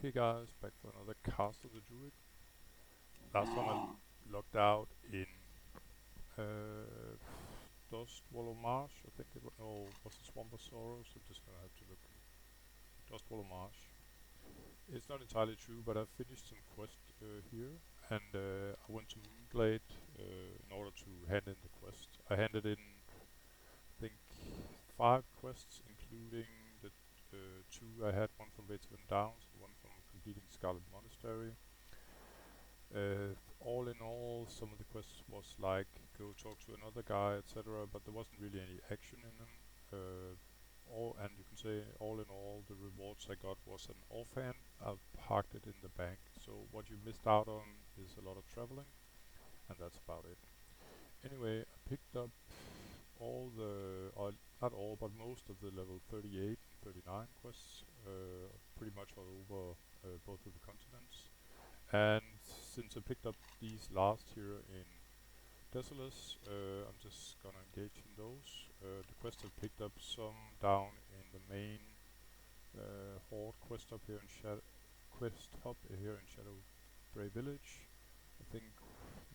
Okay guys, back for another cast of the druid. Last time I logged out in uh, Dust Wallow Marsh, I think it was, no, was it Swamp of Sorrows? I'm just gonna have to look. Dust Wallow Marsh. It's not entirely true, but I finished some quest here, and I went to Moonglade in order to hand in the quest. I handed in, I think, 5 quests, including the 2 I had, one from Veteran Downs, and one from completing Scarlet Monastery. All in all, some of the quests was like go talk to another guy, etc., but there wasn't really any action in them. And you can say all in all, the rewards I got was an offhand. I parked it in the bank. So what you missed out on is a lot of traveling, and that's about it. Anyway, I picked up all the, or not all, but most of the level 38 and 39 quests, pretty much all over both of the continents. And since I picked up these last here in Desolace, I'm just gonna engage in those. The quest I picked up some down in the main Horde quest up here in quest hub here in Shadow Bray Village. I think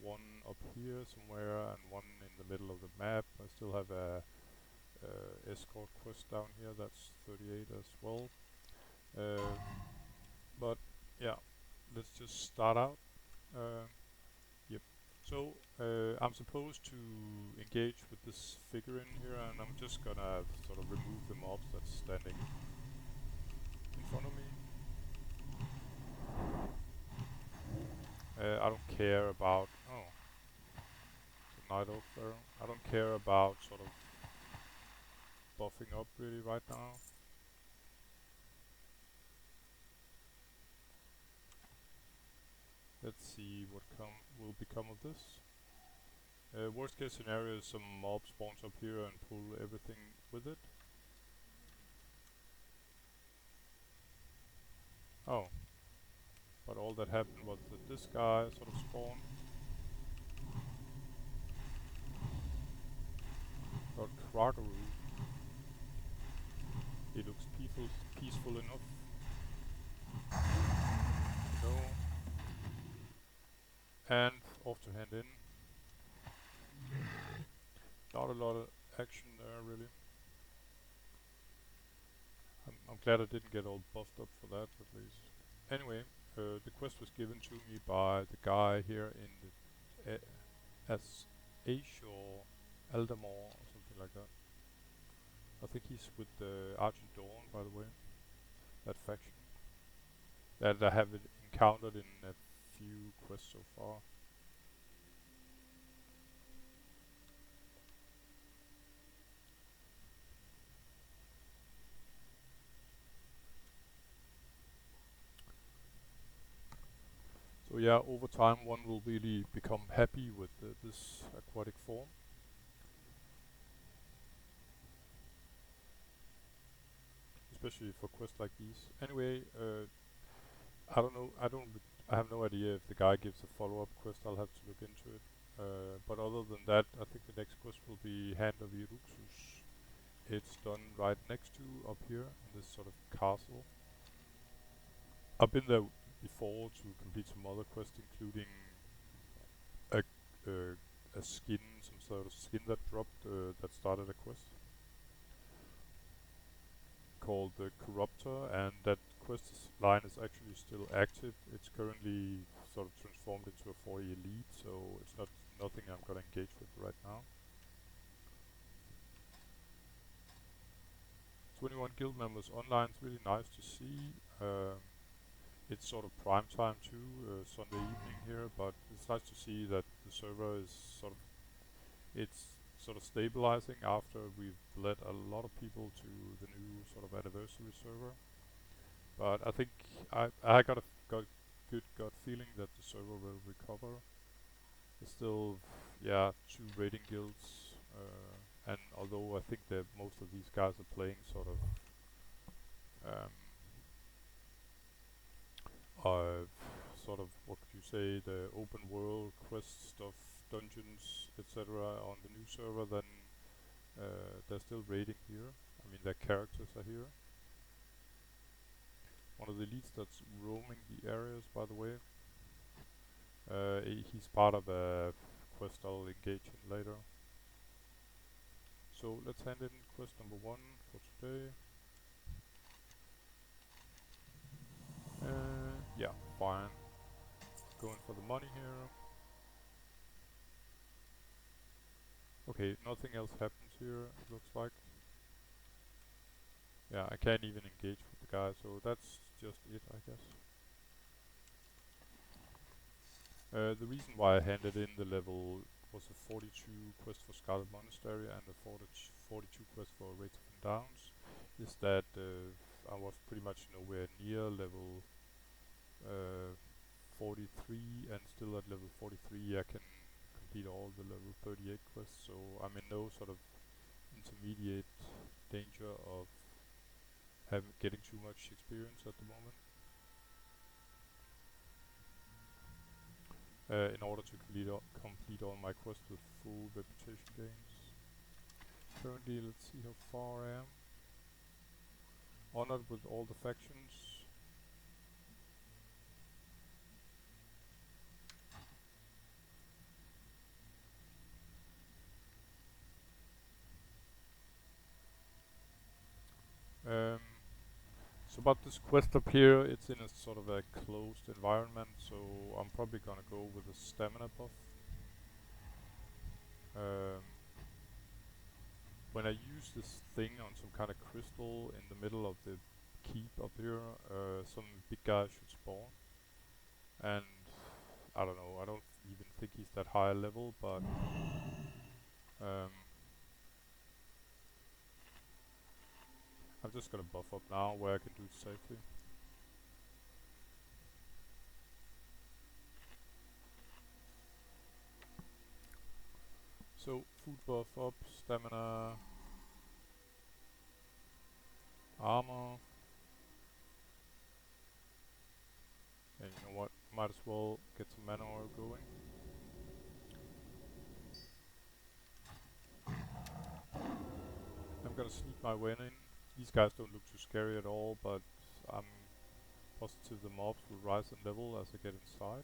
one up here somewhere and one in the middle of the map. I still have a escort quest down here. That's 38 as well. But yeah, let's just start out. Yep. So I'm supposed to engage with this figure in here, and I'm just gonna sort of remove the mobs that's standing in front of me. I don't care about. Oh, it's a night oak there. I don't care about sort of buffing up really right now. Let's see what will become of this. Worst case scenario is some mob spawns up here and pull everything with it. Oh, but all that happened was that this guy sort of spawned. Got Kragaroo. He looks peaceful enough. No. And off to hand in. Not a lot of action there really. I'm glad I didn't get all buffed up for that at least. Anyway, the quest was given to me by the guy here in the as Ashore Aldamore or something like that. I think he's with the Argent Dawn, by the way. That faction that I have encountered in a few quests so far. So yeah, over time one will really become happy with this aquatic form. Especially for quests like these. Anyway, I don't know, I have no idea if the guy gives a follow-up quest. I'll have to look into it. But other than that, I think the next quest will be Hand of Iruxos. It's done right next to up here in this sort of castle. I've been there before to complete some other quests, including a, a skin, some sort of skin that dropped that started a quest called the Corruptor, and that quest line is actually still active. It's currently sort of transformed into a 40 elite, so it's nothing I'm gonna engage with right now. 21 guild members online is really nice to see. It's sort of prime time too, Sunday evening here, but it's nice to see that the server is sort of stabilizing after we've led a lot of people to the new sort of anniversary server. But I think I got good gut feeling that the server will recover. There's still, yeah, 2 raiding guilds, and although I think that most of these guys are playing sort of um, sort of, what could you say, the open world quest stuff, dungeons, etc. on the new server, then they're still raiding here. I mean, their characters are here. one of the elites that's roaming the areas, by the way. He's part of a quest I'll engage in later. So let's hand in quest number 1 for today. Yeah, fine. Going for the money here. Okay, nothing else happens here, it looks like. Yeah, I can't even engage with the guy, so that's just it, I guess. The reason why I handed in the level was a 42 quest for Scarlet Monastery and a 42 quest for Rate of Downs, is that I was pretty much nowhere near level 43, and still at level 43 I can complete all the level 38 quests, so I'm in no sort of intermediate danger of getting too much experience at the moment. In order to complete all my quests with full reputation gains. Currently, let's see how far I am. Honored with all the factions. So about this quest up here, it's in a sort of a closed environment, so I'm probably gonna go with a stamina buff. When I use this thing on some kind of crystal in the middle of the keep up here, some big guy should spawn. And I don't know, I don't even think he's that high level, but I'm just gonna buff up now where I can do it safely. So food buff up, stamina, armor, and you know what, might as well get some mana oil going. I'm gonna sneak my way in. These guys don't look too scary at all, but I'm positive the mobs will rise in level as I get inside.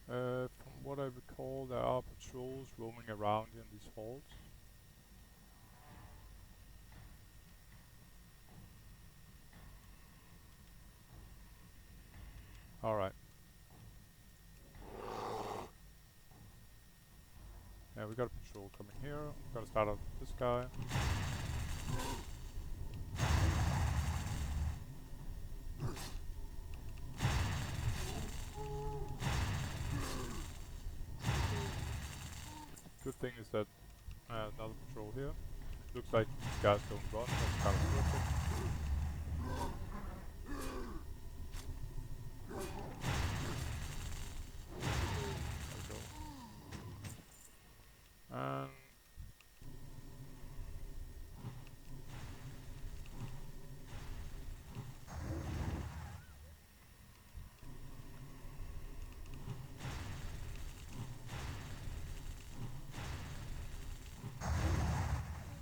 From what I recall, there are patrols roaming around in these halls. Alright. Yeah, we got a patrol coming here. Gotta start out with this guy. Good thing is that another patrol here. Looks like these guys don't run, that's kind of perfect. There we go. And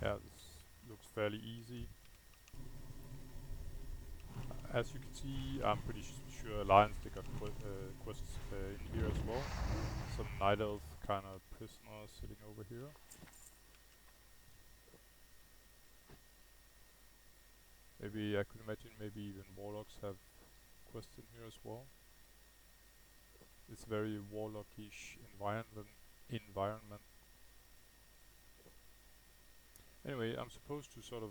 yeah, this looks fairly easy. As you can see, I'm pretty sure Lions they got quests in here as well. Some Night Elf kind of prisoners sitting over here. Maybe I could imagine maybe even Warlocks have quests in here as well. It's very Warlockish environment. Anyway, I'm supposed to sort of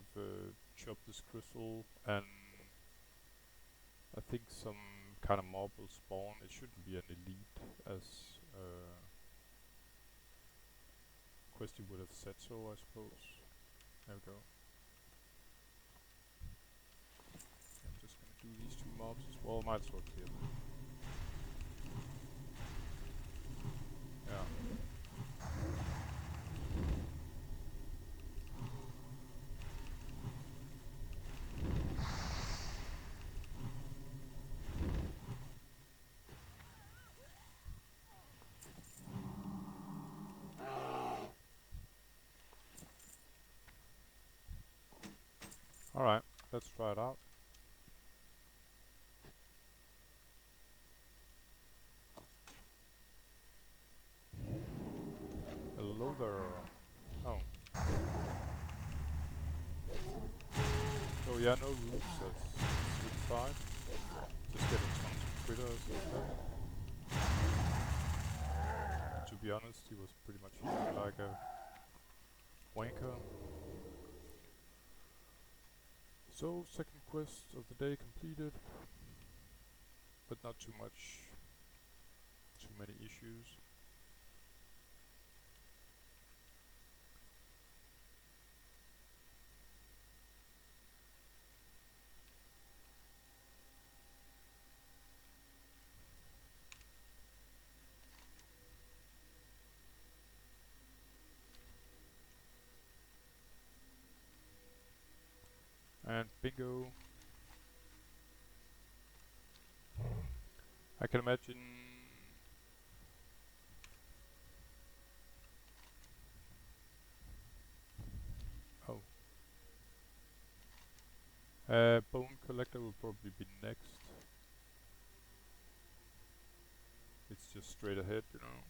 chop this crystal, and I think some kind of mob will spawn. It shouldn't be an elite, as Questy would have said so, I suppose. There we go. I'm just gonna do these two mobs as well. Might as well clear them. Yeah. Alright, let's try it out. Hello there. Oh. So yeah, no roofs as inside. Just getting tons of critters like that. To be honest, he was pretty much feeling like a wanker. So, second quest of the day completed. But not too many issues. And bingo. I can imagine. Oh. Bone Collector will probably be next. It's just straight ahead, you know.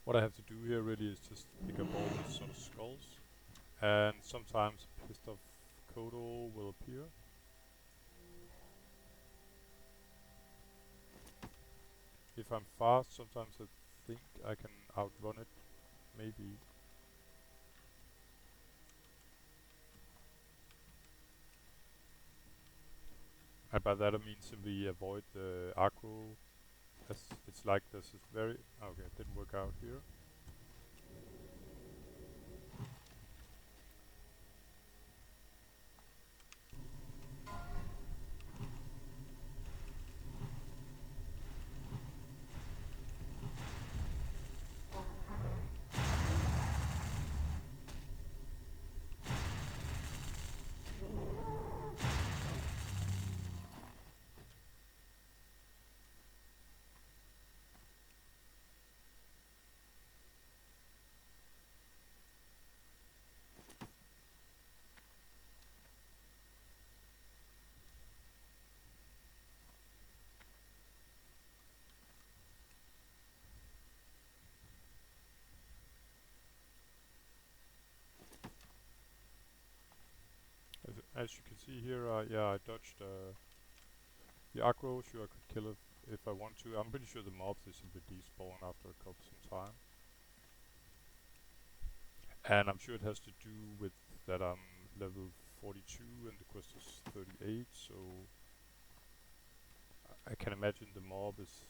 What I have to do here really is just pick up all these sort of skulls. And sometimes a pissed off Kodo will appear. If I'm fast, sometimes I think I can outrun it. Maybe. And by that I mean simply avoid the aggro. As it's like this is very... Okay, it didn't work out here. As you can see here, yeah, I dodged the aggro. Sure, I could kill it if I want to. I'm pretty sure the mobs they simply despawn after a couple some time. And I'm sure it has to do with that I'm level 42 and the quest is 38, so I can imagine the mob is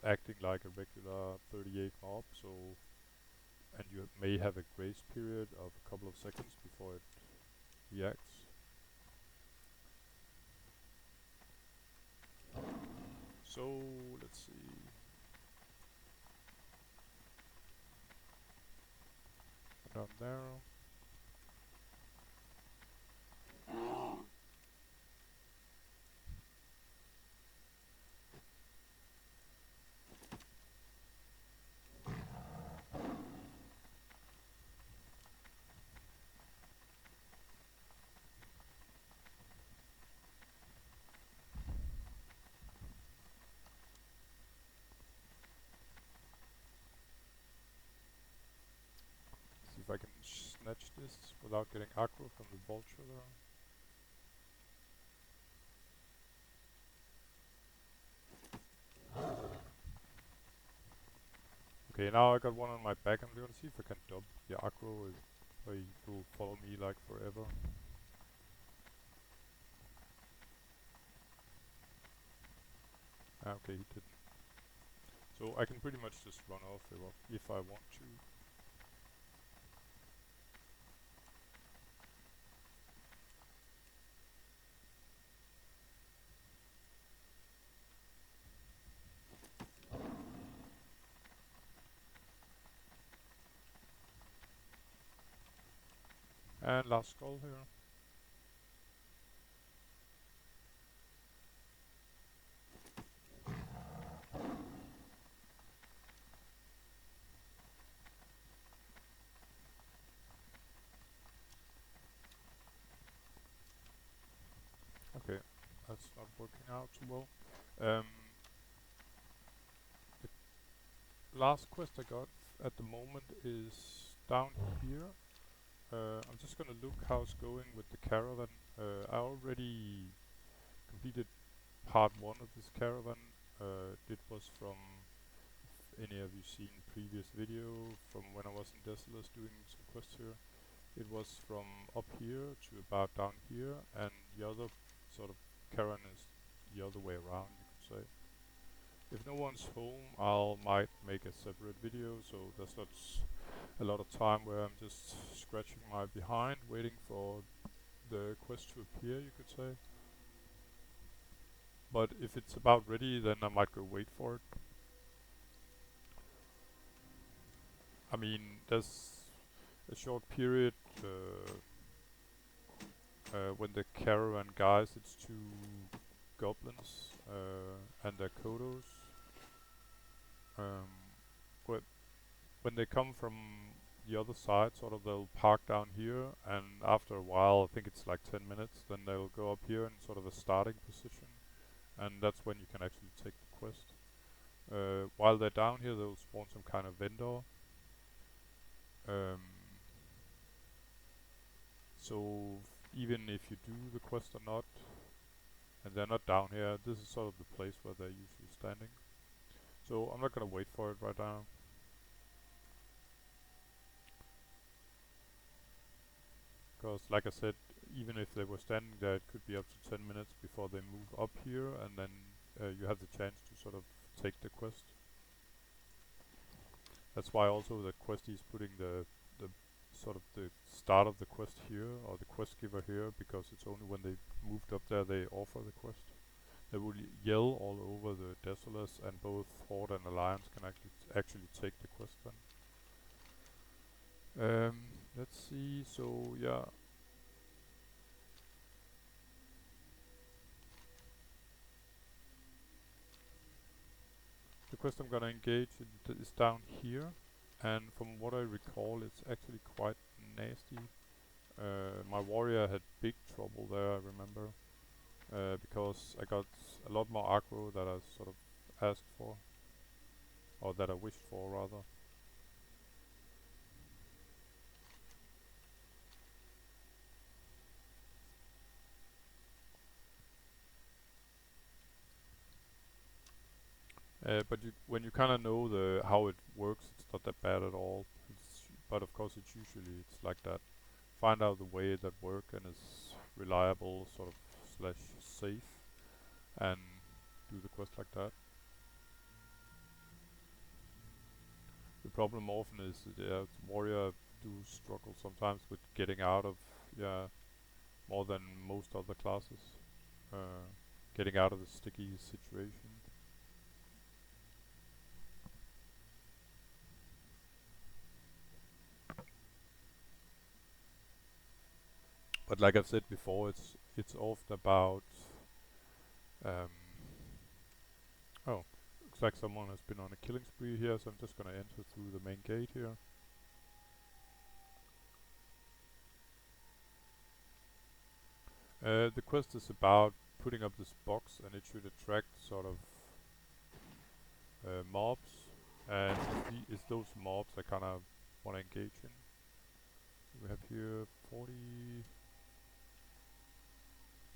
acting like a regular 38 mob, so and you may have a grace period of a couple of seconds before it reacts. So let's see. Down there. See if I can snatch this without getting aggro from the vulture there. Okay, now I got one on my back. I'm gonna see if I can dub the aggro if he will follow me like forever. Ah, okay, he didn't. So I can pretty much just run off if I want to. And last skull here. Okay, that's not working out too well. The last quest I got at the moment is down here. I'm just gonna look how it's going with the caravan. I already completed part 1 of this caravan. It was from, if any of you seen previous video from when I was in Desolace doing some quests here. It was from up here to about down here, and the other sort of caravan is the other way around, you could say. If no one's home, I'll might make a separate video, so there's not a lot of time where I'm just scratching my behind, waiting for the quest to appear, you could say. But if it's about ready, then I might go wait for it. I mean, there's a short period when the caravan guys, it's 2 goblins and their kodos. Wh- when they come from the other side, sort of they'll park down here, and after a while, I think it's like 10 minutes, then they'll go up here in sort of a starting position, and that's when you can actually take the quest. While they're down here, they'll spawn some kind of vendor. So even if you do the quest or not, and they're not down here, this is sort of the place where they're usually standing. So I'm not gonna wait for it right now. Because like I said, even if they were standing there, it could be up to 10 minutes before they move up here, and then you have the chance to sort of take the quest. That's why also the questie is putting the sort of the start of the quest here, or the quest giver here, because it's only when they moved up there they offer the quest. They will yell all over the Desolace, and both Horde and Alliance can actually take the quest then. Let's see, so yeah. The quest I'm gonna engage is down here, and from what I recall, it's actually quite nasty. My warrior had big trouble there, I remember, because I got a lot more aggro that I sort of asked for, or that I wished for rather. But when you kind of know how it works, it's not that bad at all. But of course, it's like that. Find out the way that work and is reliable, sort of slash safe, and do the quest like that. The problem often is that warrior do struggle sometimes with getting out of more than most other classes, getting out of the sticky situation. But like I've said before, it's often about oh, looks like someone has been on a killing spree here, so I'm just gonna enter through the main gate here. The quest is about putting up this box, and it should attract sort of mobs, and it's those mobs I kind of want to engage in. We have here 40.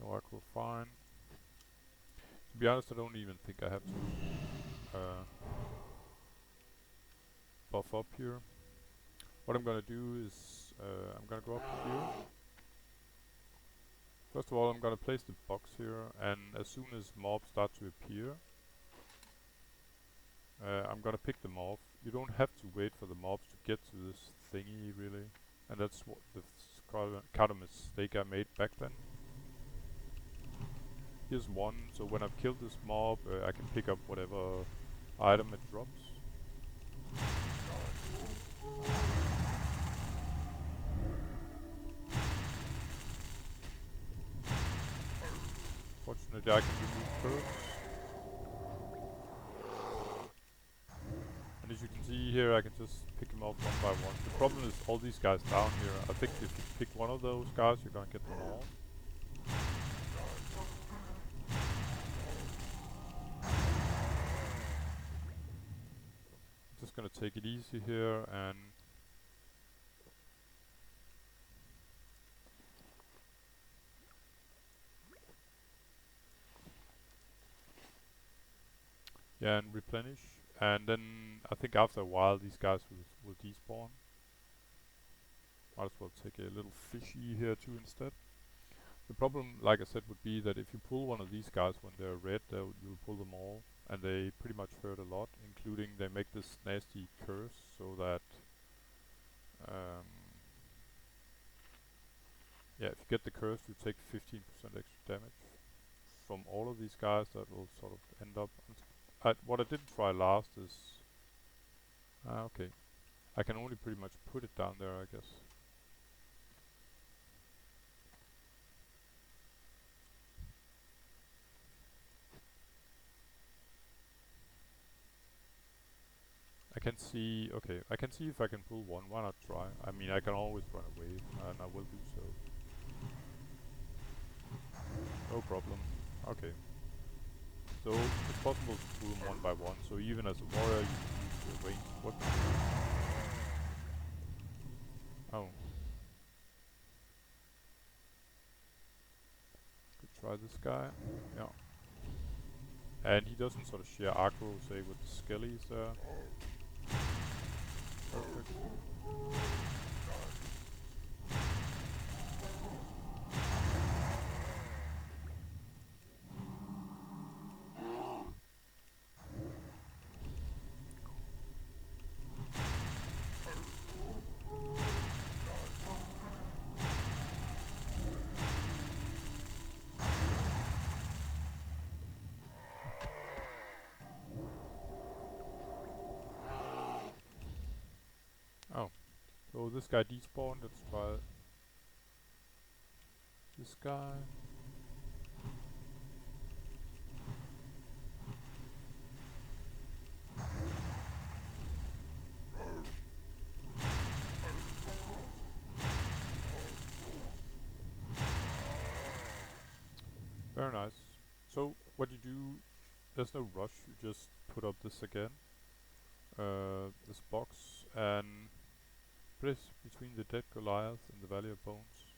No aggro, fine. To be honest, I don't even think I have to. buff up here. What I'm gonna do is I'm gonna go up here. First of all, I'm gonna place the box here, and as soon as mobs start to appear, I'm gonna pick them off. You don't have to wait for the mobs to get to this thingy, really. And that's what the kind of mistake I made back then. Here's one, so when I've killed this mob, I can pick up whatever item it drops. Fortunately, I can remove curves. And as you can see here, I can just pick them off one by one. The problem is all these guys down here. I think if you pick one of those guys, you're gonna get them all. Just gonna take it easy here and yeah, and replenish. And then I think after a while these guys will despawn. Might as well take a little fishy here too instead. The problem, like I said, would be that if you pull one of these guys when they're red, you'll pull them all, and they pretty much hurt a lot, including they make this nasty curse so that yeah, if you get the curse, you take 15% extra damage from all of these guys. That will sort of end up. What I didn't try last is okay. I can only pretty much put it down there, I guess. I can see, okay, I can see if I can pull one. Why not try? I mean, I can always run away, and I will do so. No problem. Okay. So, it's possible to pull them one by one, so even as a warrior, you can use your ranged weapon. Oh. Could try this guy. Yeah. And he doesn't sort of share aggro, say, with the skellies there. Perfect. Oh. So this guy despawned, let's try this guy. Very nice. So what you do, there's no rush, you just put up this again. This box, and place between the dead Goliath and the Valley of Bones.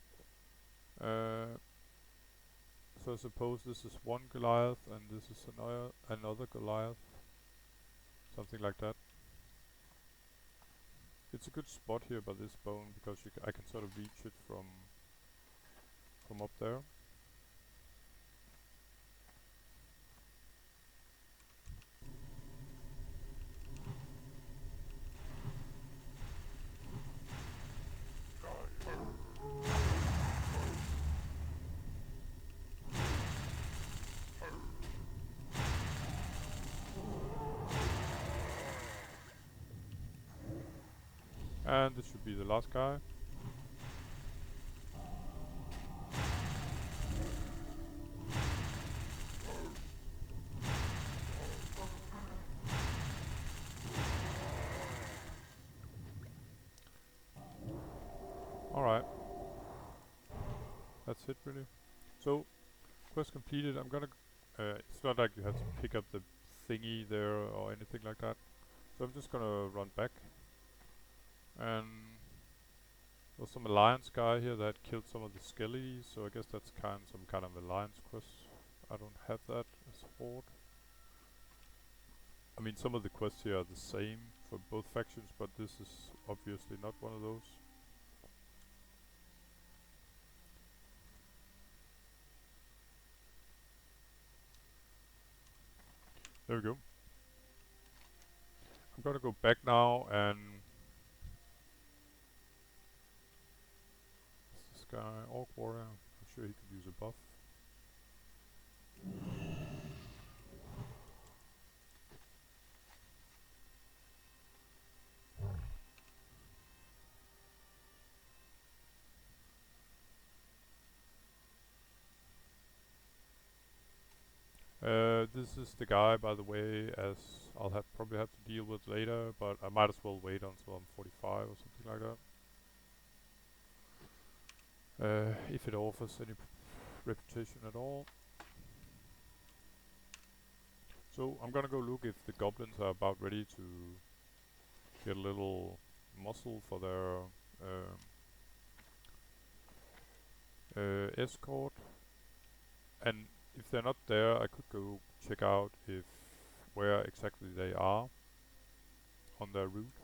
So suppose this is one Goliath and this is another Goliath. Something like that. It's a good spot here by this bone because I can sort of reach it from up there. And this should be the last guy. Alright. That's it really. So, quest completed. I'm gonna... it's not like you have to pick up the thingy there or anything like that. So I'm just gonna run back. And there's some alliance guy here that killed some of the skellies, so I guess that's some kind of alliance quest. I don't have that as Horde. I mean, some of the quests here are the same. for both factions, but this is obviously not one of those. There we go. I'm gonna go back now and this guy, Orc Warrior. I'm sure he could use a buff. This is the guy, by the way, as I'll probably have to deal with later, but I might as well wait until I'm 45 or something like that. If it offers any reputation at all. So I'm gonna go look if the goblins are about ready to get a little muscle for their escort, and if they're not there, I could go check out if where exactly they are on their route.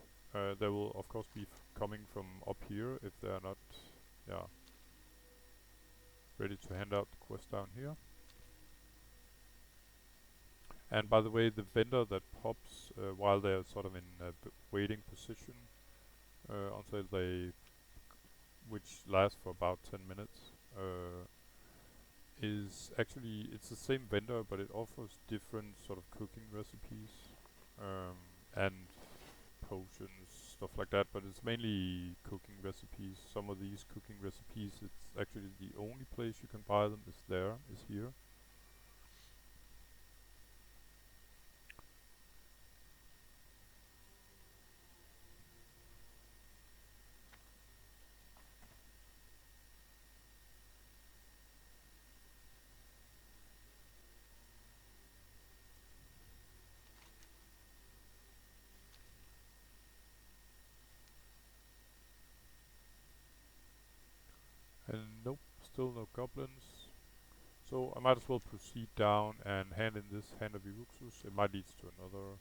They will of course be coming from up here if they are not, yeah, ready to hand out the quest down here. And by the way, the vendor that pops while they're sort of in a waiting position until they, which lasts for about 10 minutes, is actually, it's the same vendor, but it offers different sort of cooking recipes and potions, stuff like that, but it's mainly cooking recipes. Some of these cooking recipes, it's actually the only place you can buy them is here. And nope, still no goblins. So I might as well proceed down and hand in this Hand of Iruxos. It might lead to another.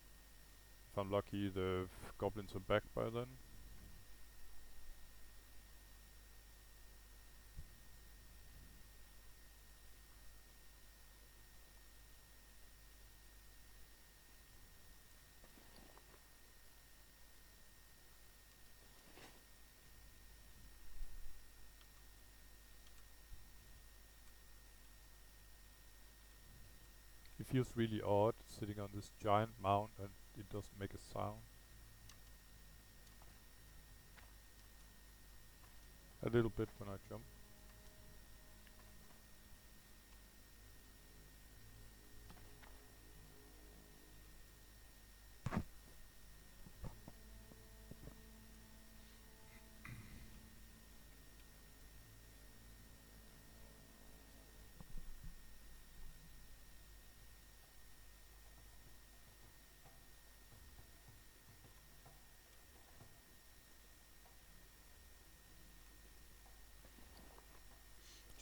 If I'm lucky, the goblins are back by then. It feels really odd sitting on this giant mound and it doesn't make a sound. A little bit when I jump.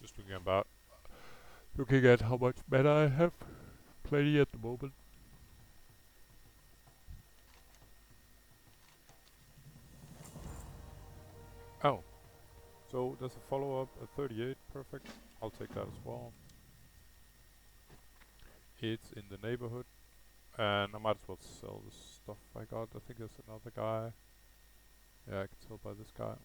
Just looking at how much mana I have. Plenty at the moment. Oh, so there's a follow-up at 38, perfect. I'll take that as well. It's in the neighborhood, and I might as well sell the stuff I got. I think there's another guy. Yeah, I can tell by this guy.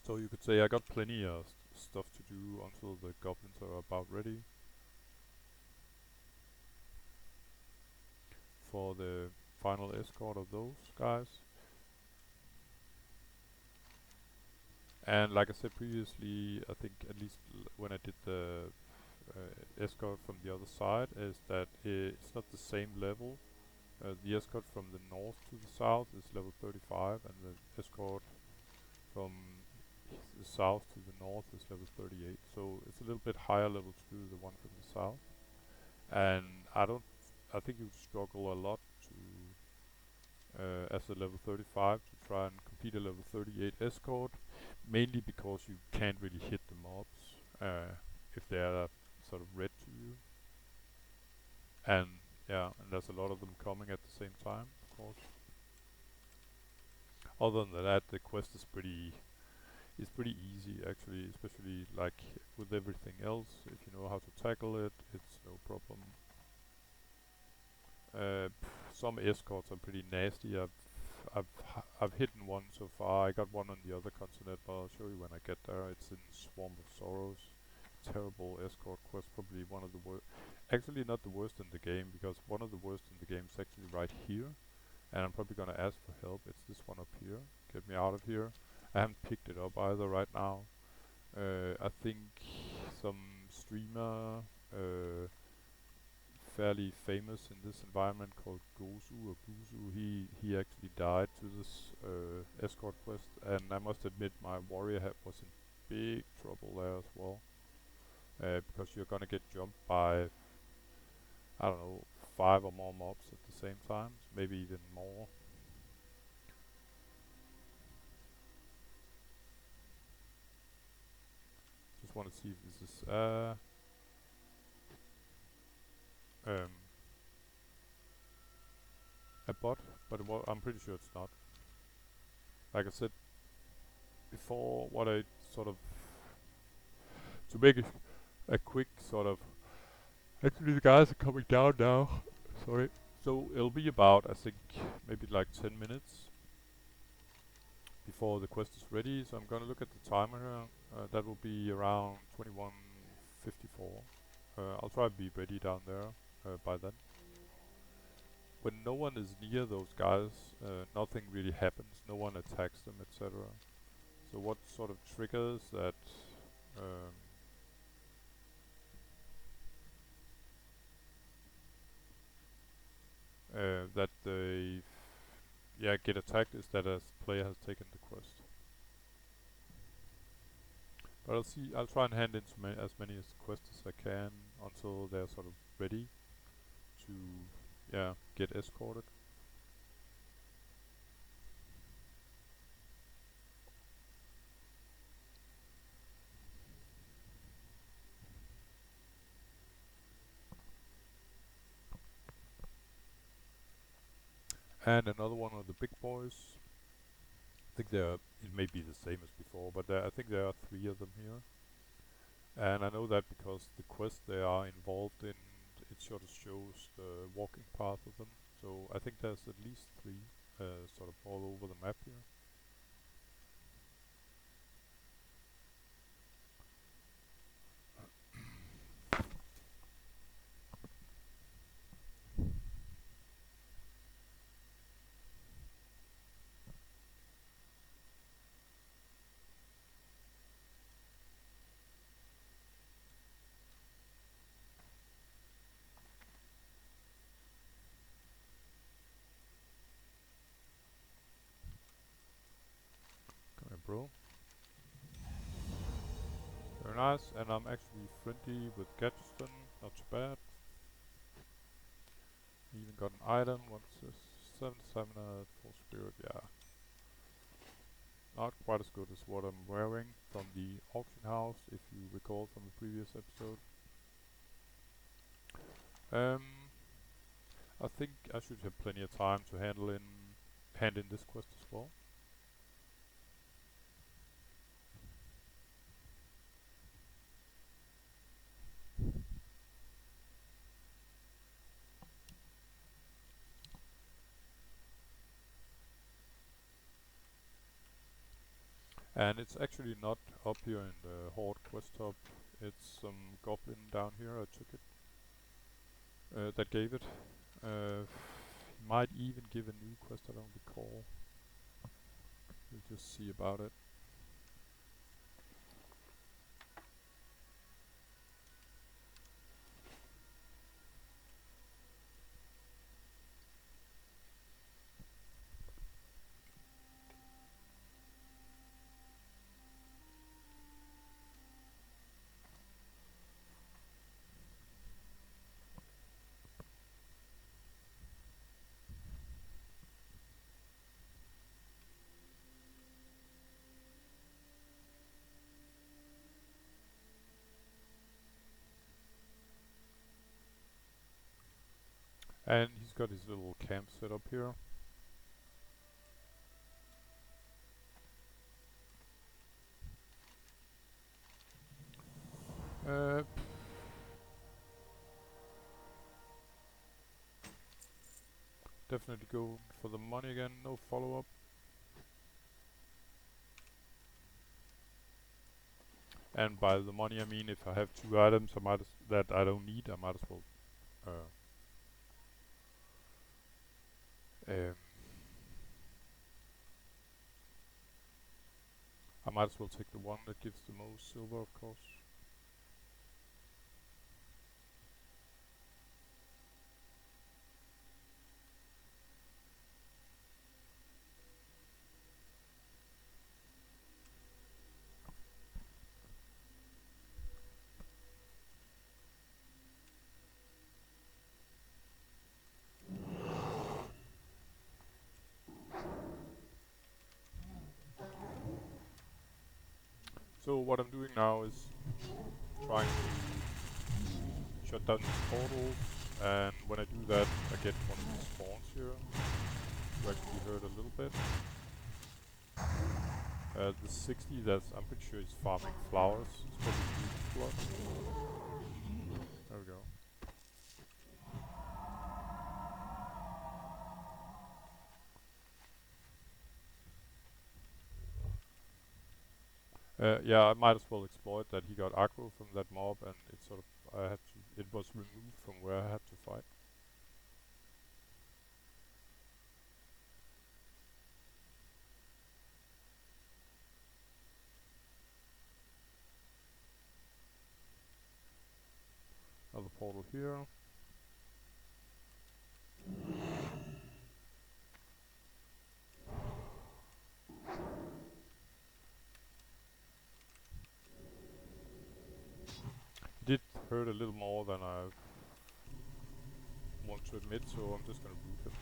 So you could say I got plenty of stuff to do until the goblins are about ready for the final escort of those guys. And like I said previously, I think at least when I did the escort from the other side, is that it's not the same level. The escort from the north to the south is level 35, and the escort from the south to the north is level 38. So it's a little bit higher level to do the one from the south. And I think you would struggle a lot to, as a level 35, to try and complete a level 38 escort, mainly because you can't really hit the mobs, of them coming at the same time, of course. Other than that, the quest is pretty easy actually, especially like with everything else. If you know how to tackle it, it's no problem. Some escorts are pretty nasty. I've hidden one so far. I got one on the other continent, but I'll show you when I get there. It's in Swamp of Sorrows. Terrible escort quest, probably one of the worst. Actually, not the worst in the game, because one of the worst in the game is actually right here. And I'm probably gonna ask for help. It's this one up here. Get me out of here. I haven't picked it up either right now. I think some streamer, fairly famous in this environment, called Gozu, he actually died to this escort quest, and I must admit my warrior was in big trouble there as well. Because you're gonna get jumped by, I don't know, 5 or more mobs at the same time, maybe even more. Just want to see if this is a bot, but I'm pretty sure it's not. Like I said before, what I sort of, to make a quick sort of, actually the guys are coming down now. Sorry. So it'll be about, I think, maybe like 10 minutes before the quest is ready. So I'm gonna look at the timer here. That will be around 21:54. I'll try to be ready down there by then. When no one is near those guys, nothing really happens. No one attacks them, etc. So what sort of triggers that um, that they get attacked is that a player has taken the quest. But I'll try and hand in as many quests as I can until they're sort of ready to get escorted. And another one of the big boys. I think it may be the same as before, but I think there are 3 of them here. And I know that because the quest they are involved in, it sort of shows the walking path of them. So I think there's at least 3 sort of all over the map here. Come here, bro. Very nice, and I'm actually friendly with Gizelton, not too bad. Even got an item, what's this? 77 full spirit, yeah. Not quite as good as what I'm wearing from the auction house, if you recall from the previous episode. I think I should have plenty of time to hand in this quest as well. And it's actually not up here in the Horde quest hub. It's some goblin down here. I took it. That gave it. Might even give a new quest. I don't recall. We'll just see about it. And he's got his little camp set up here. Definitely go for the money again, no follow-up. And by the money I mean if I have 2 items that I don't need, I might as well I might as well take the one that gives the most silver, of course. So what I'm doing now is trying to shut down these portals, and when I do that I get one of these spawns here. You actually heard a little bit. The 60, I'm pretty sure it's farming flowers. It's probably blood. There we go. Yeah, I might as well exploit that he got aggro from that mob, and it sort of it was removed from where I had to fight. Another portal here. It did hurt a little more than I want to admit, so I'm just gonna root him.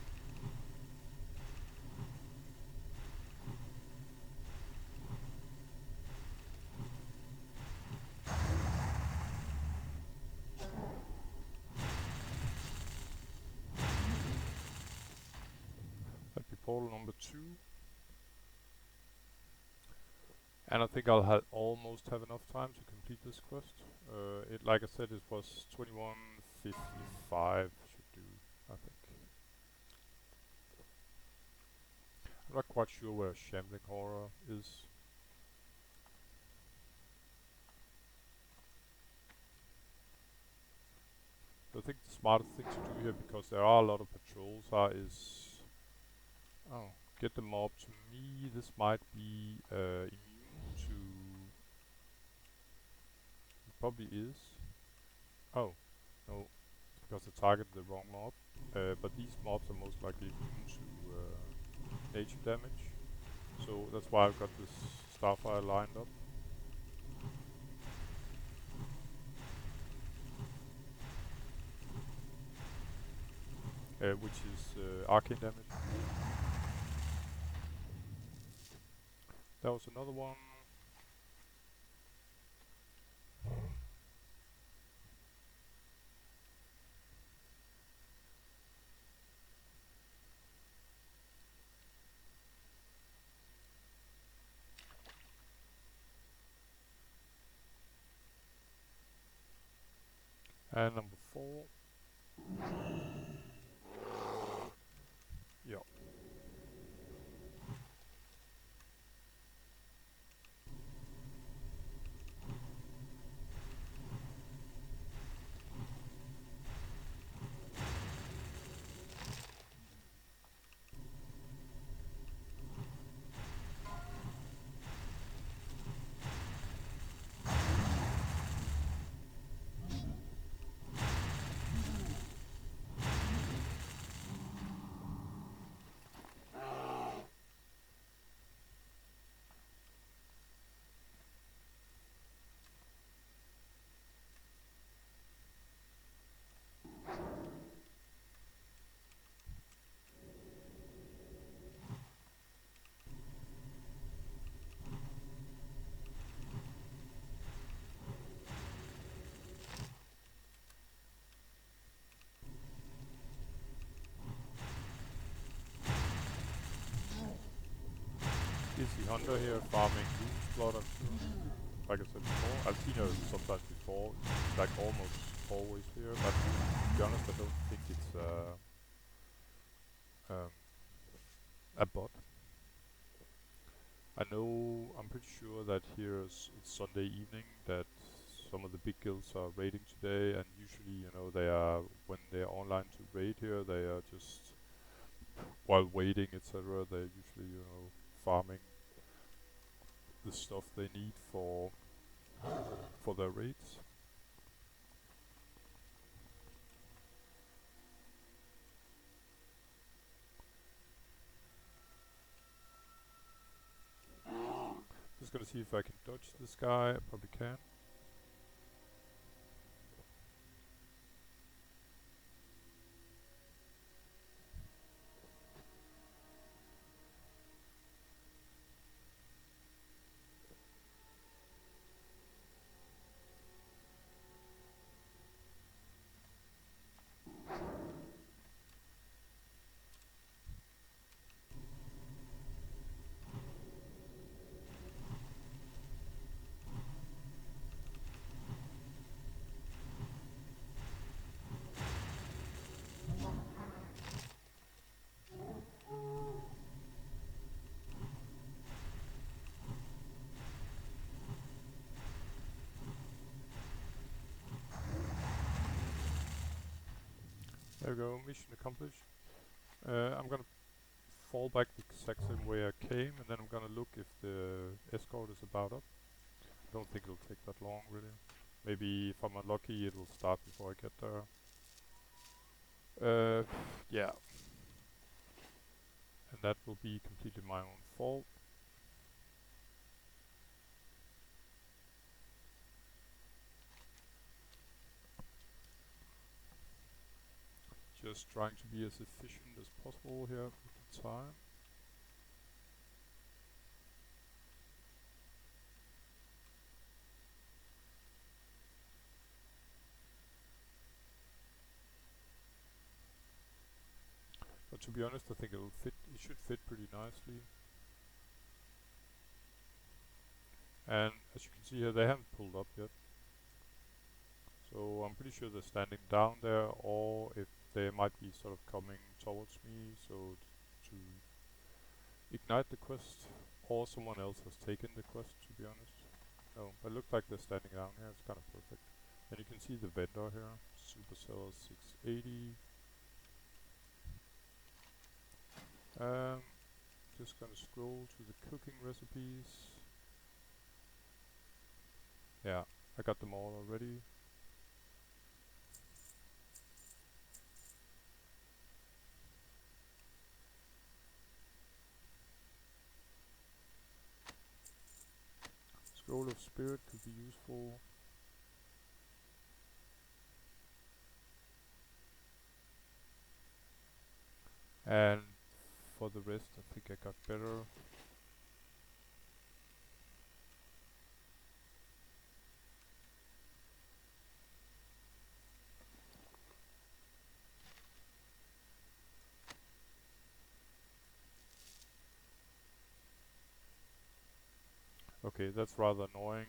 That'd be portal number 2. And I think I'll almost have enough time to complete this quest. Like I said, it was 21:55 should do, I think. I'm not quite sure where Shambling Horror is. So I think the smartest thing to do here, because there are a lot of patrols, is get the mob to me. This might be immune to. It probably is. Oh, no, it's because I targeted the wrong mob. But these mobs are most likely immune to nature damage. So that's why I've got this Starfire lined up. Which is arcane damage. That was another one. And number 4. Yeah. the hunter here farming moose blood, I'm sure. Like I said before, I've seen her sometimes before, like almost always here, but to be honest, I don't think it's um, a bot. I'm pretty sure that here it's Sunday evening, that some of the big guilds are raiding today, and usually, you know, when they are online to raid here, they are just, while waiting, etc., they're usually, you know, farming the stuff they need for their raids. Just gonna see if I can dodge this guy. I probably can. There we go, mission accomplished. I'm gonna fall back the exact same way I came, and then I'm gonna look if the escort is about up. I don't think it'll take that long, really. Maybe if I'm unlucky, it'll start before I get there. Yeah. And that will be completely my own fault. Just trying to be as efficient as possible here with the time. But to be honest, I think it should fit pretty nicely. And as you can see here, they haven't pulled up yet. So I'm pretty sure they're standing down there, or if they might be sort of coming towards me, so to ignite the quest, or someone else has taken the quest, to be honest. No, it looks like they're standing down here, it's kind of perfect. And you can see the vendor here, Supercell 680. Just gonna scroll to the cooking recipes. Yeah, I got them all already. Scroll of Spirit could be useful. And for the rest, I think I got better. Okay, that's rather annoying.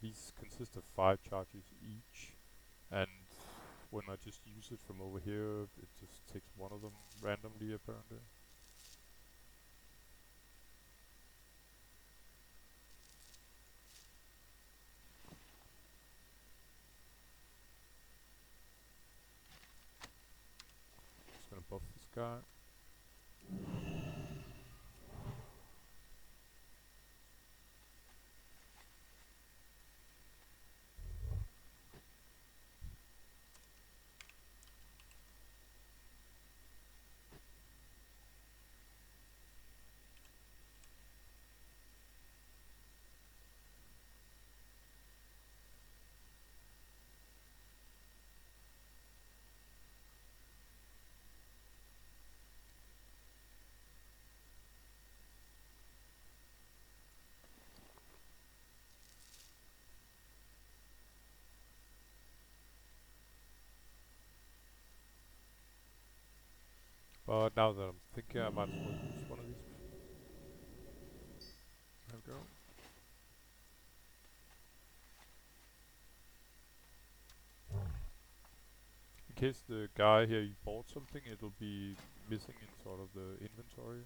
These consist of 5 charges each, and when I just use it from over here, it just takes one of them randomly, apparently. Just gonna buff this guy. But now that I'm thinking, I might as well use one of these. case the guy here you bought something, it'll be missing in sort of the inventory.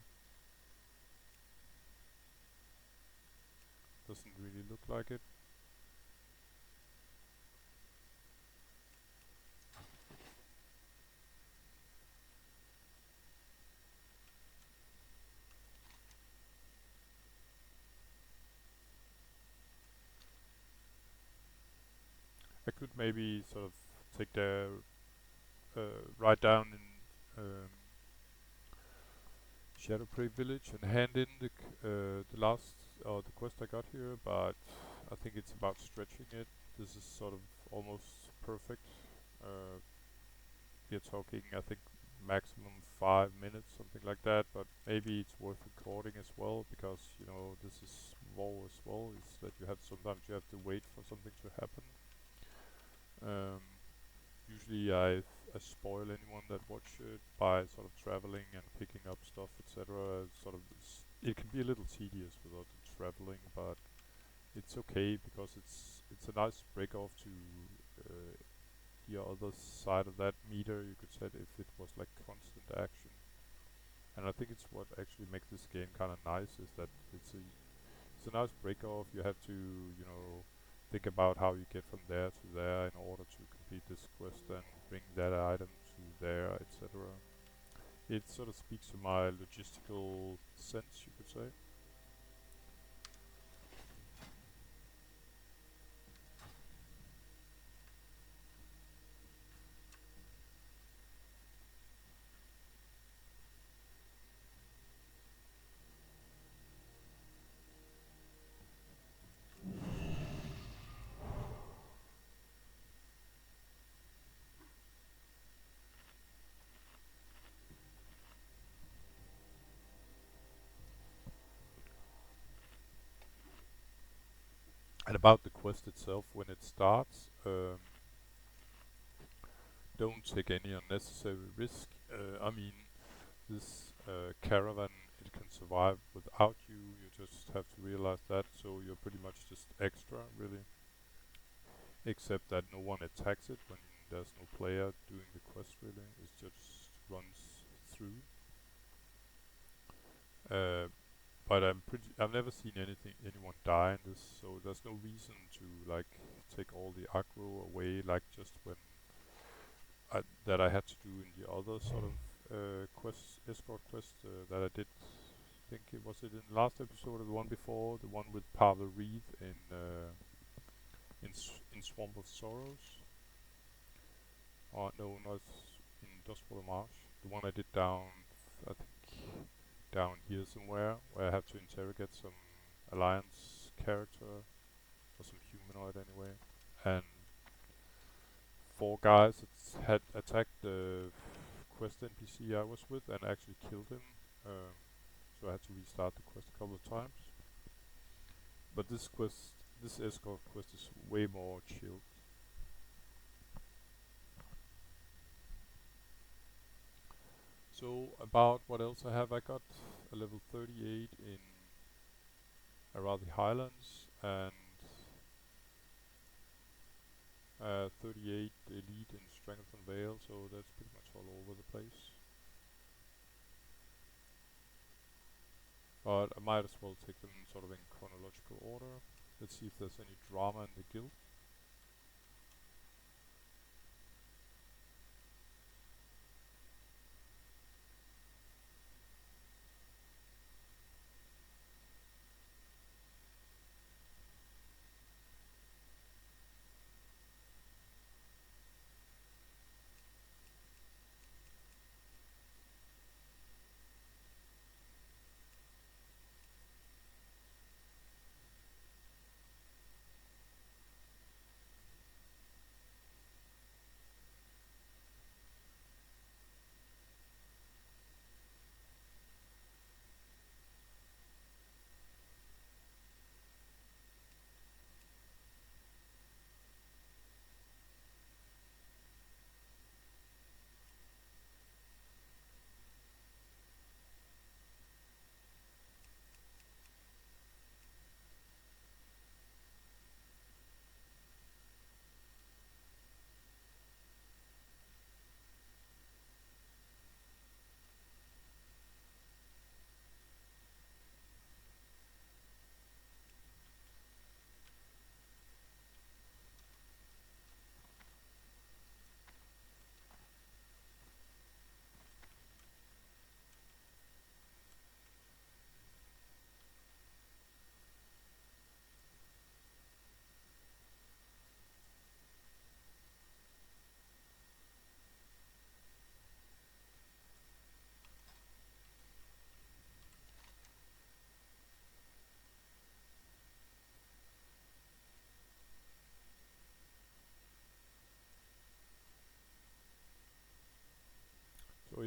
Doesn't really look like it. I could maybe sort of take the write down in Shadowprey Village and hand in the last or the quest I got here, but I think it's about stretching it. This is sort of almost perfect. Uh, we're talking, I think, maximum 5 minutes, something like that. But maybe it's worth recording as well because you know this is WoW as well. Is that you have sometimes you have to wait for something to happen. Um, Usually I spoil anyone that watch it by sort of traveling and picking up stuff, etc. Sort of it can be a little tedious without the traveling, but it's okay because it's a nice break off to uh, the other side of that meter. You could say if it was like constant action, and I think it's what actually makes this game kind of nice is that it's a nice break off. You have to, you know, think about how you get from there to there in order to complete this quest and bring that item to there, etc. It sort of speaks to my logistical sense, you could say. And about the quest itself, when it starts, don't take any unnecessary risk. I mean, this caravan, it can survive without you. You just have to realize that. So you're pretty much just extra, really. Except that no one attacks it when there's no player doing the quest, really. It just runs through. Uh, but I've never seen anyone die in this, so there's no reason to like take all the aggro away, like just when that I had to do in the other sort of escort quest that I did. I think it was it in the last episode or the one before, the one with Pavel Reed in Swamp of Sorrows. No, not in Dustwater Marsh. The one I did down, I think, down here somewhere, where I have to interrogate some Alliance character, or some humanoid anyway. And four guys had attacked the quest NPC I was with and actually killed him. Um, so I had to restart the quest a couple of times. But this escort quest is way more chilled. So about what else I have, I got a level 38 in around the Highlands and 38 elite in Stranglethorn Vale, so that's pretty much all over the place. But I might as well take them sort of in chronological order. Let's see if there's any drama in the guild.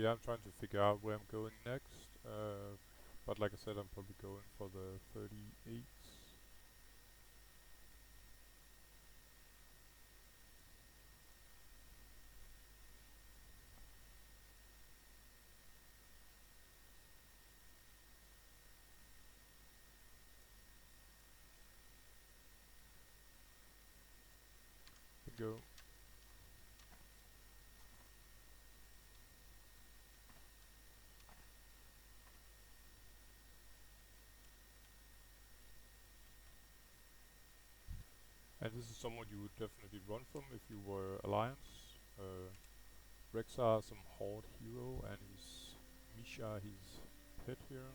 yeah, I'm trying to figure out where I'm going next. But like I said, I'm probably going for the 38. Bingo. And this is someone you would definitely run from if you were Alliance. Rexar, some Horde hero, and he's Misha, his pet here.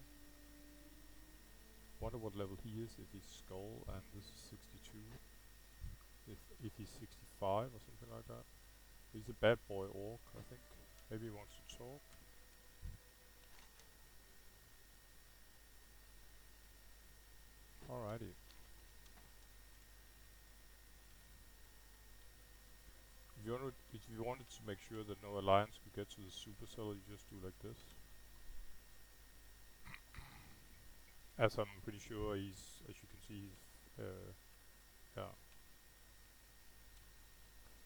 Wonder what level he is if he's Skull, and this is 62. If he's 65 or something like that. He's a bad boy orc, I think. Maybe he wants to talk. Alrighty. If you wanted to make sure that no alliance could get to the supercell, you just do like this. As I'm pretty sure he's, as you can see, he's, yeah.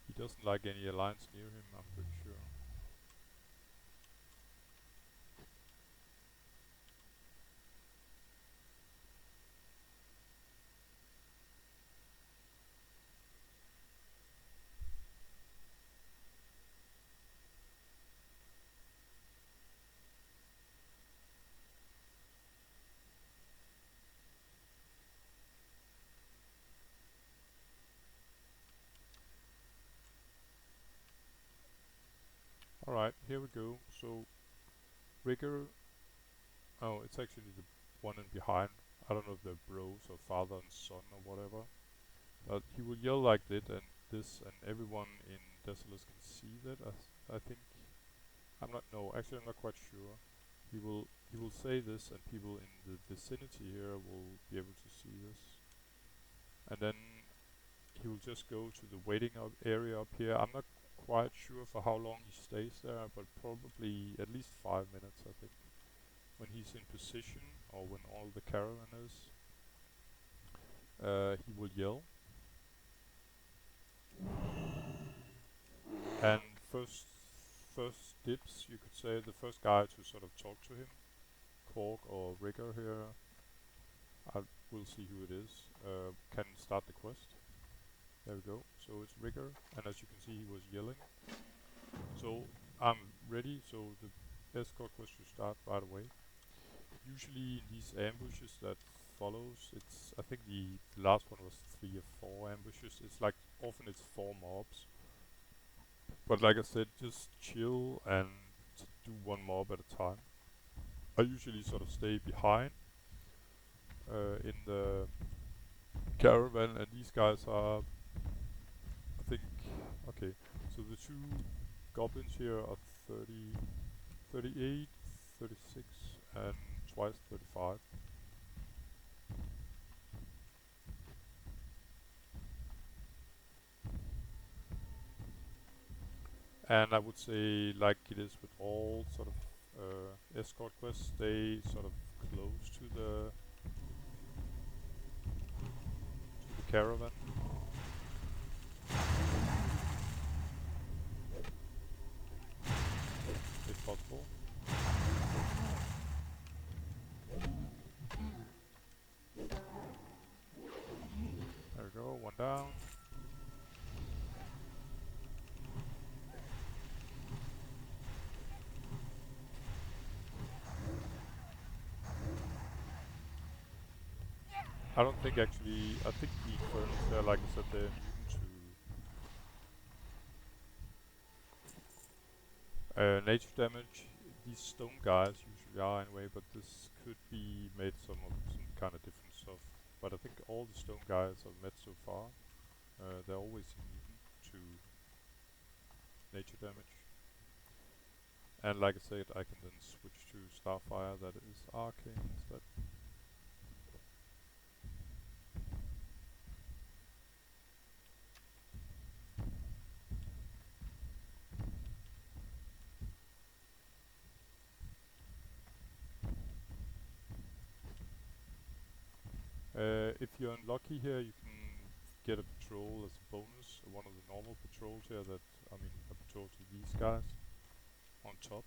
He doesn't like any alliance near him, I'm pretty sure. Alright, here we go. So, Rigger, oh, it's actually the one in behind. I don't know if they're bros or father and son or whatever. But he will yell like this and everyone in Desolace can see that, I think. Actually I'm not quite sure. He will say this and people in the vicinity here will be able to see this. And then he will just go to the waiting area up here. I'm not quite sure for how long he stays there, but probably at least 5 minutes, I think. When he's in position, or when all the caravan is, he will yell. And first dibs, you could say, the first guy to sort of talk to him, Cork or Rigger here, we'll see who it is, can start the quest. There we go. So it's Rigger, and as you can see, he was yelling. So I'm ready, so the escort quest should start right away. Usually in these ambushes that follows, I think the last one was 3 or 4 ambushes. It's like, often it's 4 mobs. But like I said, just chill and do 1 mob at a time. I usually sort of stay behind in the caravan, and these guys are, I think, okay, so the 2 goblins here are 30, 38, 36, and twice 35. And I would say, like it is with all sort of escort quests, stay sort of close to the caravan, if possible. There we go, 1 down. I don't think actually, I think the Infernals there, like I said, they're immune to nature damage. These stone guys usually are anyway, but this could be made some kind of different stuff. But I think all the stone guys I've met so far, they're always immune to nature damage. And like I said, I can then switch to Starfire, that is arcane instead. if you're unlucky here, you can get a patrol as a bonus, one of the normal patrols here that, I mean, a patrol to these guys on top.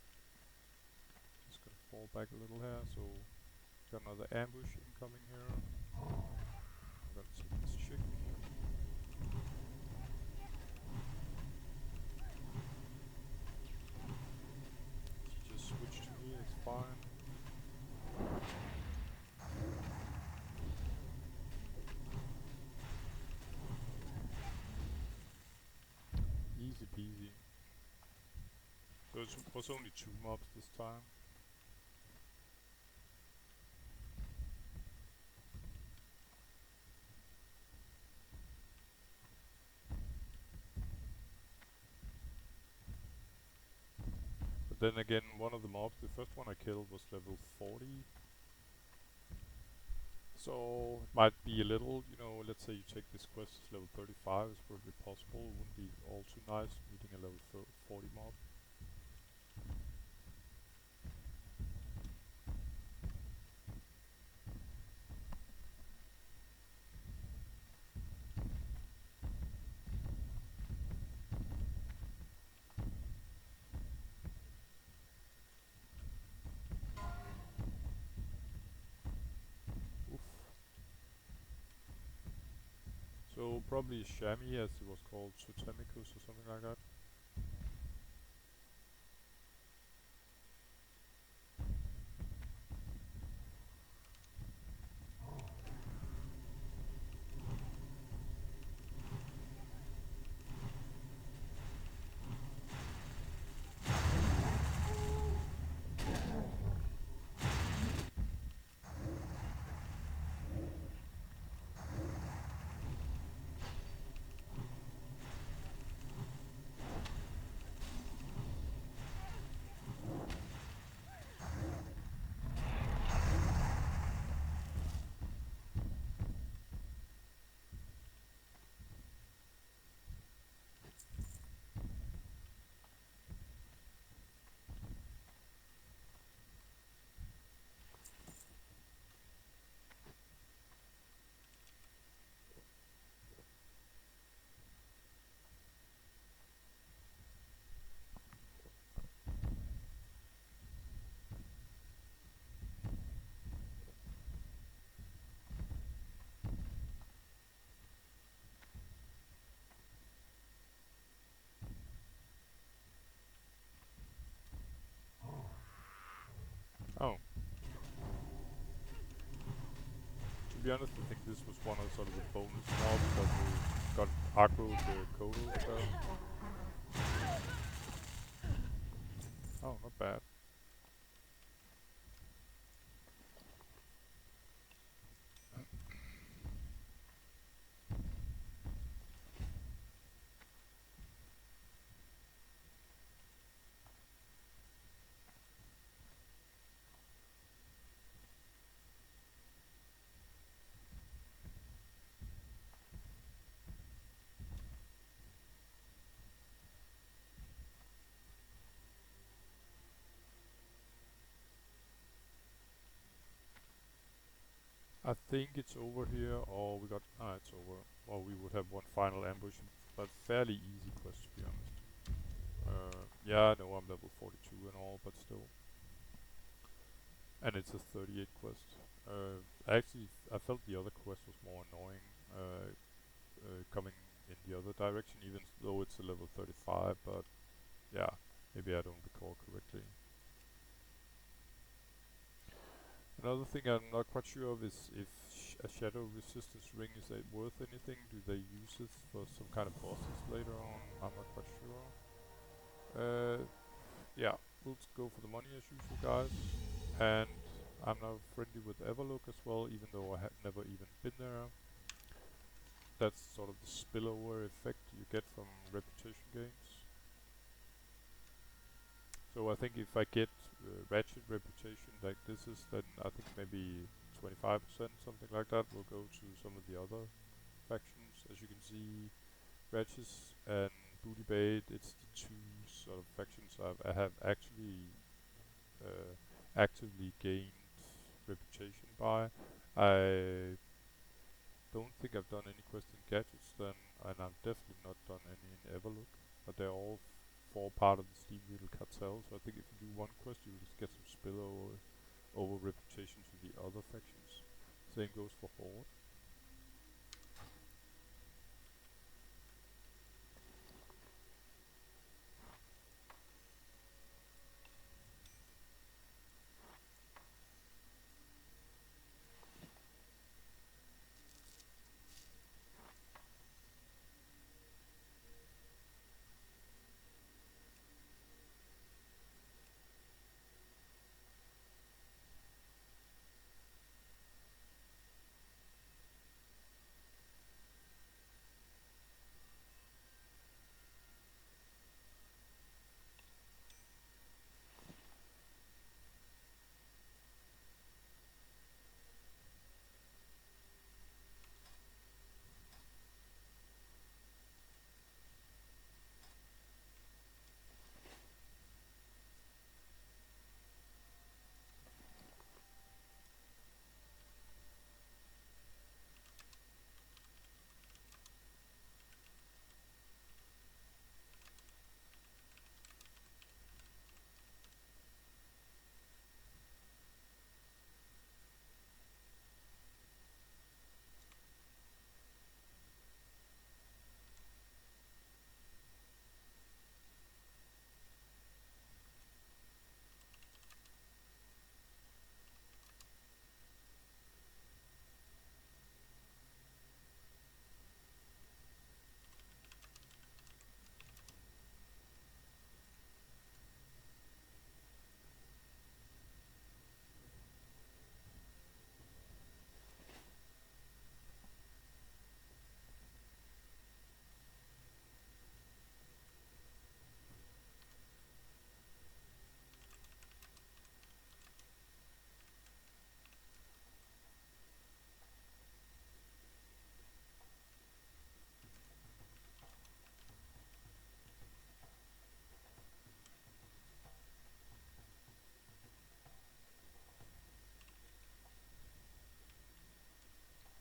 Just gonna fall back a little here, so got another ambush incoming here. I'm gonna take this chick. She just switched to me, it's fine. Easy peasy. So it was only 2 mobs this time. But then again, one of the mobs, the first one I killed was level 40. So it might be a little, you know, let's say you take this quest as level 35, it's probably possible. It wouldn't be all too nice meeting a level 40 mob. Oof. So probably a chamois, as it was called, Totemicus or something like that. Oh. To be honest, I think this was one of sort of the bonus mobs that we got aggro the Kodo spell. Oh, not bad. I think it's over here, or we got... Ah, it's over. Or we would have one final ambush, but fairly easy quest to be honest. Yeah, I know I'm level 42 and all, but still. And it's a 38 quest. Actually, I felt the other quest was more annoying, coming in the other direction, even though it's a level 35, but yeah, maybe I don't recall correctly. Another thing I'm not quite sure of is if a shadow resistance ring is worth anything. Do they use it for some kind of bosses later on? I'm not quite sure. Yeah, we'll go for the money as usual, guys. And I'm now friendly with Everlook as well, even though I had never even been there. That's sort of the spillover effect you get from reputation games. So I think if I get ratchet reputation like this is, then I think maybe 25%, something like that, will go to some of the other factions. As you can see, Ratchets and Booty Bait, it's the two sort of factions I have actually actively gained reputation by. I don't think I've done any quest in gadgets then, and I've definitely not done any in Everlook. But they're all for part of the Steam Needle cartel, so I think if you do one quest, you will just get some spillover over reputation to the other factions. Same goes for Horde.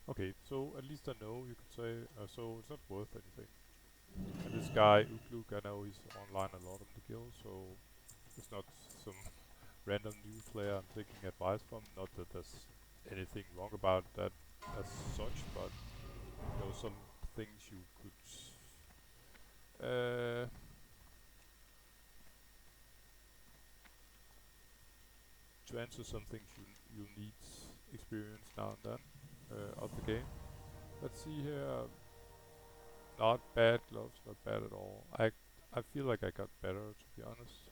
Okay, so at least I know, you could say, so it's not worth anything. And this guy, Ukluk, I know he's online a lot on the guild, so it's not some random new player I'm taking advice from. Not that there's anything wrong about that as such, but there were some things you could to answer some things you'll need experience now and then of the game. Let's see here. Not bad gloves, not bad at all. I feel like I got better, to be honest.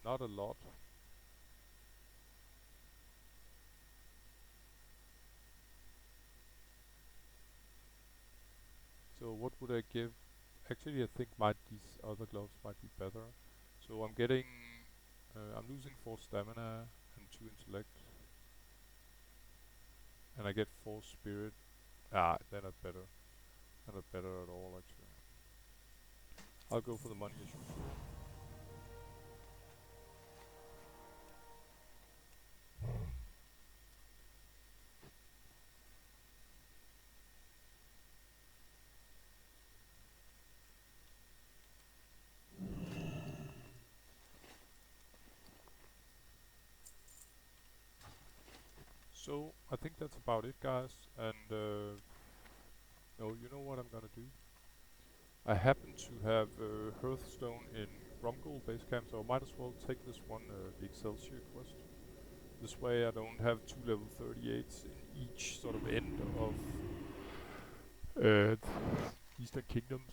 Not a lot. So what would I give? Actually, I think these other gloves might be better. So I'm getting, I'm losing 4 stamina and 2 intellect, and I get 4 spirit. Ah, they're not better. They're not better at all, actually. I'll go for the money as usual. So I think that's about it, guys. And no, you know what I'm gonna do? I happen to have Hearthstone in Gromgul base camp, so I might as well take this one, the Excelsior quest. This way I don't have 2 level 38s in each sort of end of Eastern Kingdoms.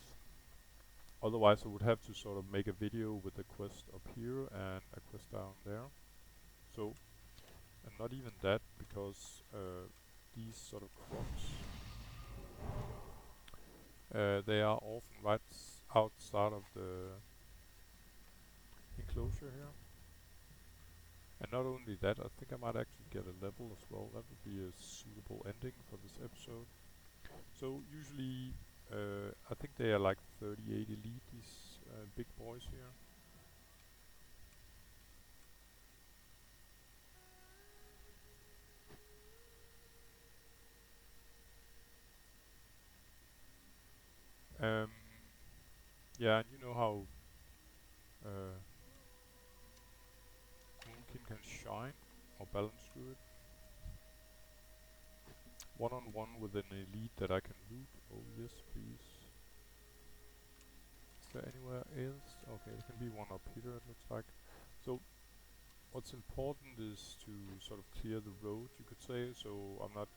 Otherwise I would have to sort of make a video with a quest up here and a quest down there. So, and not even that, because these sort of crops, they are often right outside of the enclosure here. And not only that, I think I might actually get a level as well. That would be a suitable ending for this episode. So usually, I think they are like 38 elite, these big boys here. Um, yeah, and you know how uh, Moonkin can shine or balance druid. One on one with an elite that I can root. Oh yes, please. Is there anywhere else? Okay, there can be one up here. It looks like. So what's important is to sort of clear the road, you could say. So I'm not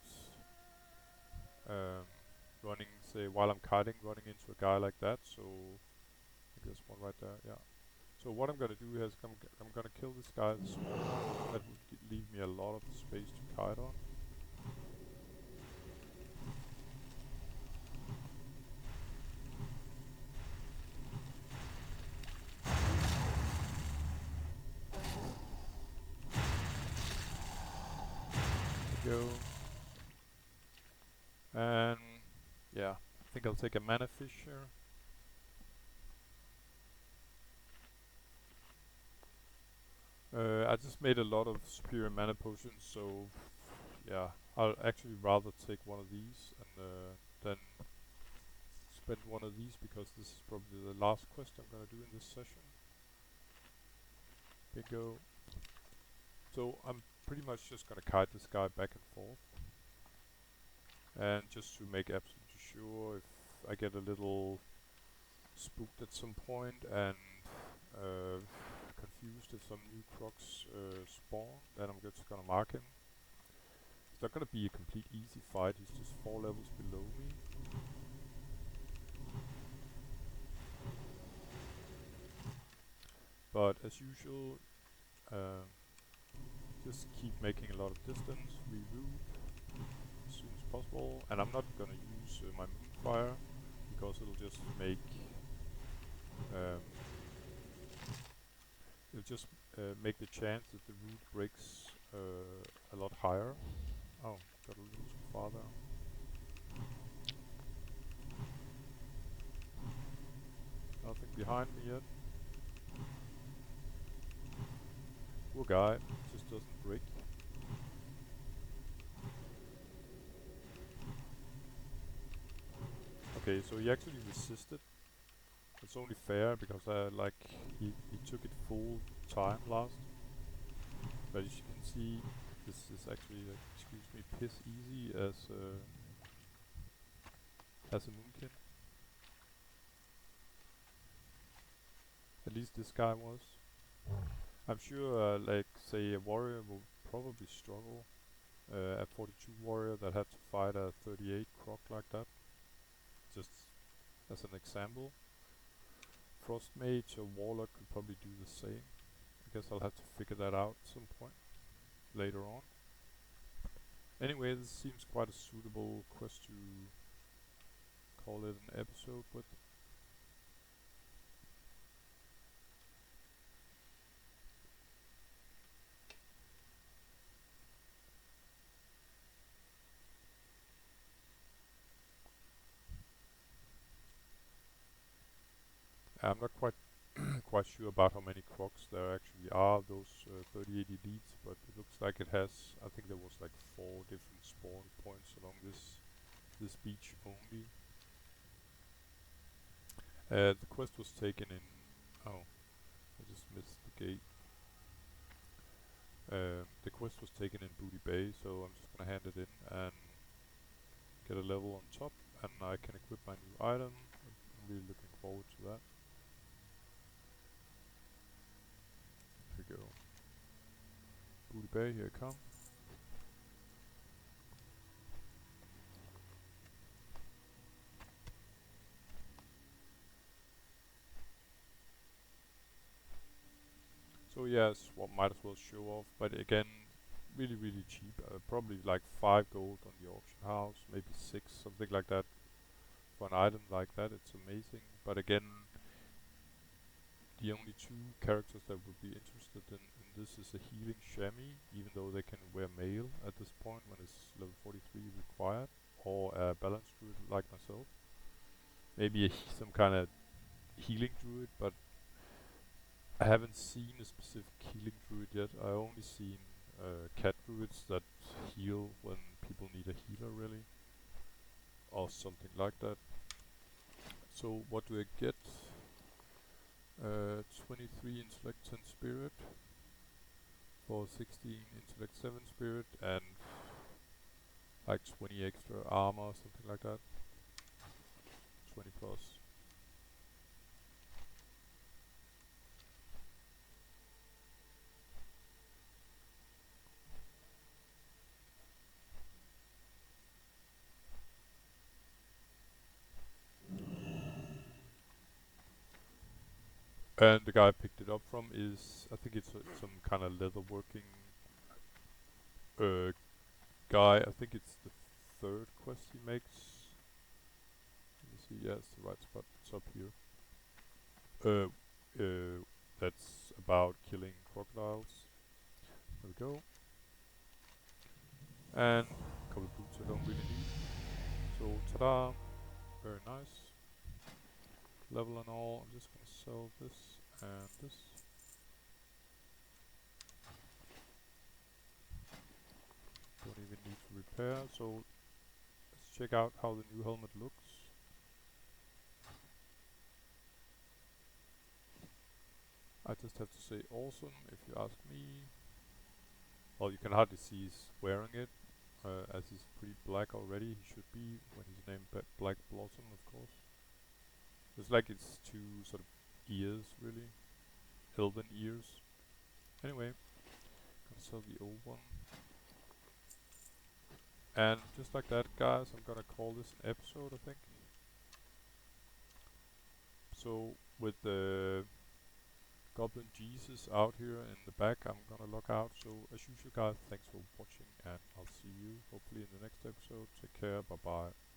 um, running, say, while I'm kiting, running into a guy like that. So I think there's one right there. Yeah. So what I'm gonna do is I'm gonna kill this guy, the small one. That would leave me a lot of space to kite on. There we go. And yeah, I think I'll take a mana fish here. I just made a lot of superior mana potions, so yeah, I'll actually rather take one of these and then spend one of these because this is probably the last quest I'm gonna do in this session. Bingo. So I'm pretty much just gonna kite this guy back and forth. And just to make absolutely sure, if I get a little spooked at some point and confused if some new crocs spawn, then I'm just gonna mark him. It's not gonna be a complete easy fight, he's just 4 levels below me. But as usual, just keep making a lot of distance, reroute as soon as possible, and I'm not gonna use my Moonfire because it'll just make make the chance that the route breaks a lot higher. Oh, got a little too far there. Nothing behind me yet. Poor guy, just doesn't break. Okay, so he actually resisted. It's only fair because he took it full time last. But as you can see, this is actually, excuse me, piss easy as a Moonkin. At least this guy was. I'm sure, like, say, a warrior will probably struggle. A 42 warrior that had to fight a 38 croc like that. Just as an example. Frost Mage or Warlock could probably do the same. I guess I'll have to figure that out at some point later on. Anyway, this seems quite a suitable quest to call it an episode with. I'm not quite sure about how many crocs there actually are, those 38 elites, but it looks like it has, I think there was like 4 different spawn points along this beach only. The quest was taken in, oh, I just missed the gate. The quest was taken in Booty Bay, so I'm just gonna hand it in and get a level on top, and I can equip my new item. I'm really looking forward to that. Here we go. Booty Bay, here I come. So yes, well, might as well show off, but again, really cheap. Probably like 5 gold on the auction house, maybe 6, something like that. For an item like that, it's amazing. But again, the only 2 characters that would be interested in this is a healing chamois, even though they can wear mail at this point when it's level 43 required, or a balance druid like myself. Maybe some kind of healing druid, but I haven't seen a specific healing druid yet. I only seen cat druids that heal when people need a healer really, or something like that. So what do I get? 23 intellect 10 spirit for 16 intellect 7 spirit and like 20 extra armor, something like that. 20 plus. And the guy I picked it up from is, I think it's some kind of leatherworking guy. I think it's the third quest he makes. Let me see, yeah, it's the right spot. It's up here. That's about killing crocodiles. There we go. And a couple of boots I don't really need. So, ta-da! Very nice. Level and all. I'm just gonna sell this and this. Don't even need to repair. So, let's check out how the new helmet looks. I just have to say awesome if you ask me. Well, you can hardly see he's wearing it, as he's pretty black already. He should be when he's named Black Blossom, of course. It's like it's two sort of ears, really. Elven ears. Anyway, gonna sell the old one. And just like that, guys, I'm gonna call this an episode, I think. So, with the Goblin Jesus out here in the back, I'm gonna log out. So, as usual, guys, thanks for watching, and I'll see you hopefully in the next episode. Take care, bye bye.